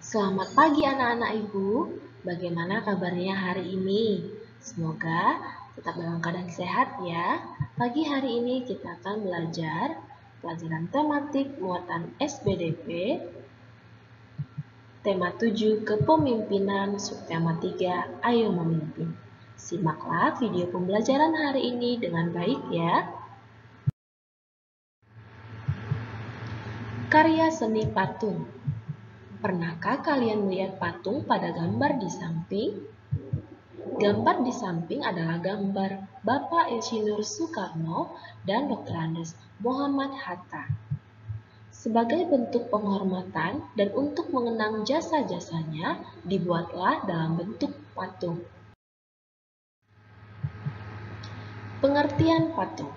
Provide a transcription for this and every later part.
Selamat pagi anak-anak ibu, bagaimana kabarnya hari ini? Semoga tetap dalam keadaan sehat ya. Pagi hari ini kita akan belajar pelajaran tematik muatan SBDP, tema 7 kepemimpinan, subtema 3 ayo memimpin. Simaklah video pembelajaran hari ini dengan baik ya. Karya seni patung. Pernahkah kalian melihat patung pada gambar di samping? Gambar di samping adalah gambar Bapak Insinyur Soekarno dan Dr. Andes Muhammad Hatta. Sebagai bentuk penghormatan dan untuk mengenang jasa-jasanya, dibuatlah dalam bentuk patung. Pengertian patung.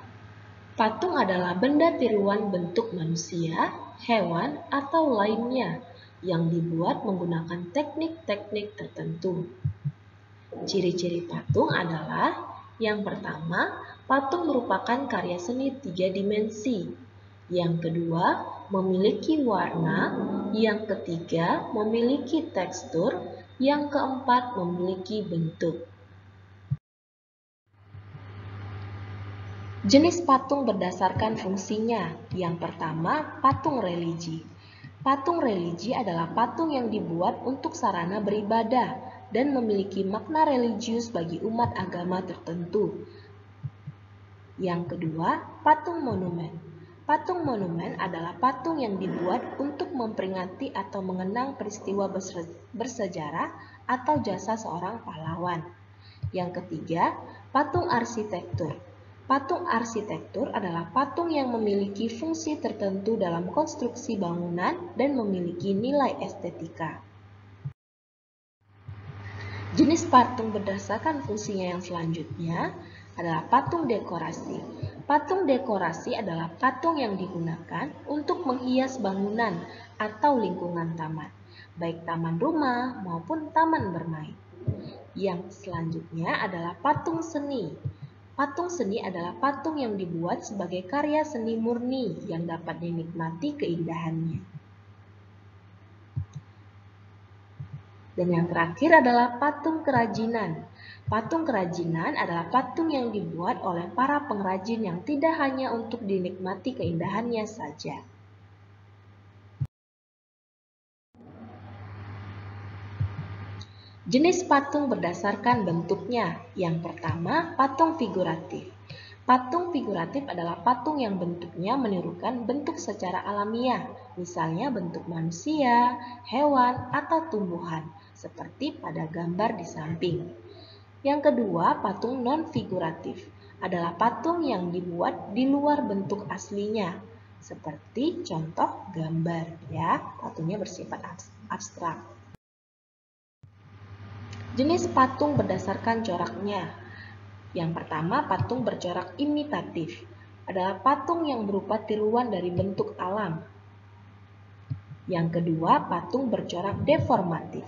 Patung adalah benda tiruan bentuk manusia, hewan, atau lainnya yang dibuat menggunakan teknik-teknik tertentu. Ciri-ciri patung adalah: yang pertama, patung merupakan karya seni 3 dimensi. Yang kedua, memiliki warna. Yang ketiga, memiliki tekstur. Yang keempat, memiliki bentuk. Jenis patung berdasarkan fungsinya. Yang pertama, patung religi. Patung religi adalah patung yang dibuat untuk sarana beribadah dan memiliki makna religius bagi umat agama tertentu. Yang kedua, patung monumen. Patung monumen adalah patung yang dibuat untuk memperingati atau mengenang peristiwa bersejarah atau jasa seorang pahlawan. Yang ketiga, patung arsitektur. Patung arsitektur adalah patung yang memiliki fungsi tertentu dalam konstruksi bangunan dan memiliki nilai estetika. Jenis patung berdasarkan fungsinya yang selanjutnya adalah patung dekorasi. Patung dekorasi adalah patung yang digunakan untuk menghias bangunan atau lingkungan taman, baik taman rumah maupun taman bermain. Yang selanjutnya adalah patung seni. Patung seni adalah patung yang dibuat sebagai karya seni murni yang dapat dinikmati keindahannya. Dan yang terakhir adalah patung kerajinan. Patung kerajinan adalah patung yang dibuat oleh para pengrajin yang tidak hanya untuk dinikmati keindahannya saja. Jenis patung berdasarkan bentuknya. Yang pertama, patung figuratif. Patung figuratif adalah patung yang bentuknya menirukan bentuk secara alamiah, misalnya bentuk manusia, hewan, atau tumbuhan, seperti pada gambar di samping. Yang kedua, patung non-figuratif adalah patung yang dibuat di luar bentuk aslinya, seperti contoh gambar ya, patungnya bersifat abstrak. Jenis patung berdasarkan coraknya. Yang pertama, patung bercorak imitatif adalah patung yang berupa tiruan dari bentuk alam. Yang kedua, patung bercorak deformatif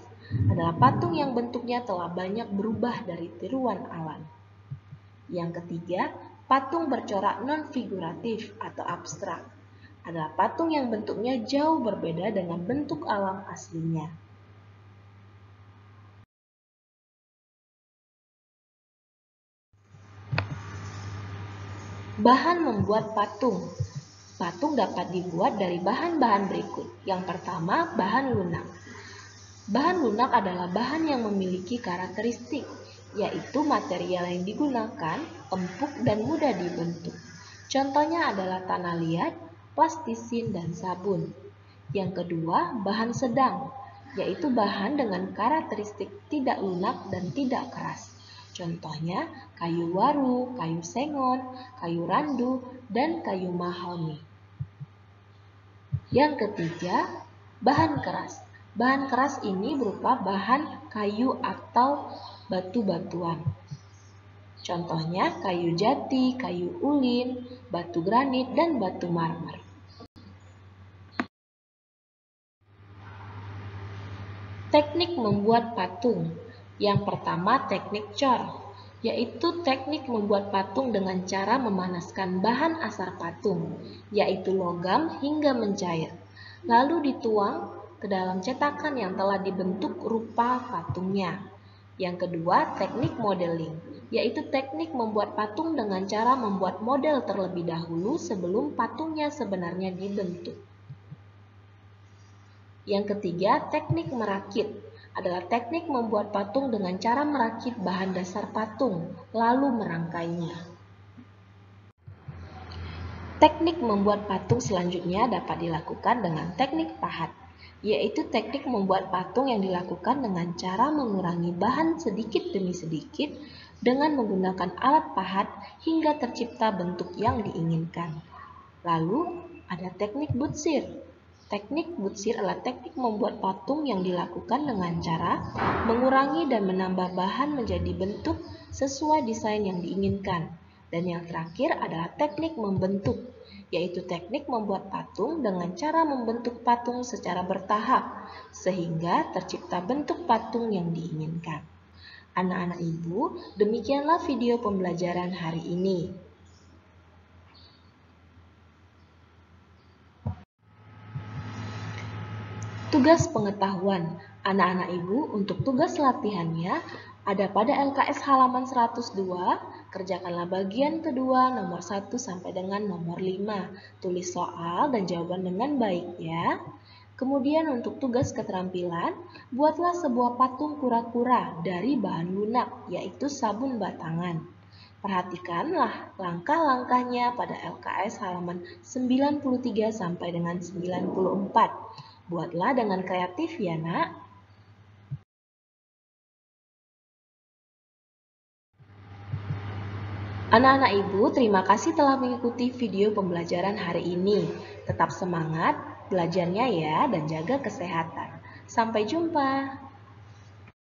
adalah patung yang bentuknya telah banyak berubah dari tiruan alam. Yang ketiga, patung bercorak non-figuratif atau abstrak adalah patung yang bentuknya jauh berbeda dengan bentuk alam aslinya. Bahan membuat patung. Patung dapat dibuat dari bahan-bahan berikut. Yang pertama, bahan lunak. Bahan lunak adalah bahan yang memiliki karakteristik, yaitu material yang digunakan empuk dan mudah dibentuk. Contohnya adalah tanah liat, plastisin, dan sabun. Yang kedua, bahan sedang, yaitu bahan dengan karakteristik tidak lunak dan tidak keras. Contohnya kayu waru, kayu sengon, kayu randu, dan kayu mahoni. Yang ketiga, bahan keras. Bahan keras ini berupa bahan kayu atau batu-batuan. Contohnya kayu jati, kayu ulin, batu granit, dan batu marmer. Teknik membuat patung. Yang pertama, teknik cor, yaitu teknik membuat patung dengan cara memanaskan bahan asar patung, yaitu logam hingga mencair, lalu dituang ke dalam cetakan yang telah dibentuk rupa patungnya. Yang kedua, teknik modeling, yaitu teknik membuat patung dengan cara membuat model terlebih dahulu sebelum patungnya sebenarnya dibentuk. Yang ketiga, teknik merakit adalah teknik membuat patung dengan cara merakit bahan dasar patung, lalu merangkainya. Teknik membuat patung selanjutnya dapat dilakukan dengan teknik pahat, yaitu teknik membuat patung yang dilakukan dengan cara mengurangi bahan sedikit demi sedikit dengan menggunakan alat pahat hingga tercipta bentuk yang diinginkan. Lalu, ada teknik butsir. Teknik butsir adalah teknik membuat patung yang dilakukan dengan cara mengurangi dan menambah bahan menjadi bentuk sesuai desain yang diinginkan. Dan yang terakhir adalah teknik membentuk, yaitu teknik membuat patung dengan cara membentuk patung secara bertahap, sehingga tercipta bentuk patung yang diinginkan. Anak-anak ibu, demikianlah video pembelajaran hari ini. Tugas pengetahuan anak-anak ibu untuk tugas latihannya ada pada LKS halaman 102, kerjakanlah bagian kedua nomor 1 sampai dengan nomor 5. Tulis soal dan jawaban dengan baik ya. Kemudian untuk tugas keterampilan, buatlah sebuah patung kura-kura dari bahan lunak, yaitu sabun batangan. Perhatikanlah langkah-langkahnya pada LKS halaman 93 sampai dengan 94. Buatlah dengan kreatif ya nak. Anak-anak ibu, terima kasih telah mengikuti video pembelajaran hari ini. Tetap semangat belajarnya ya dan jaga kesehatan. Sampai jumpa.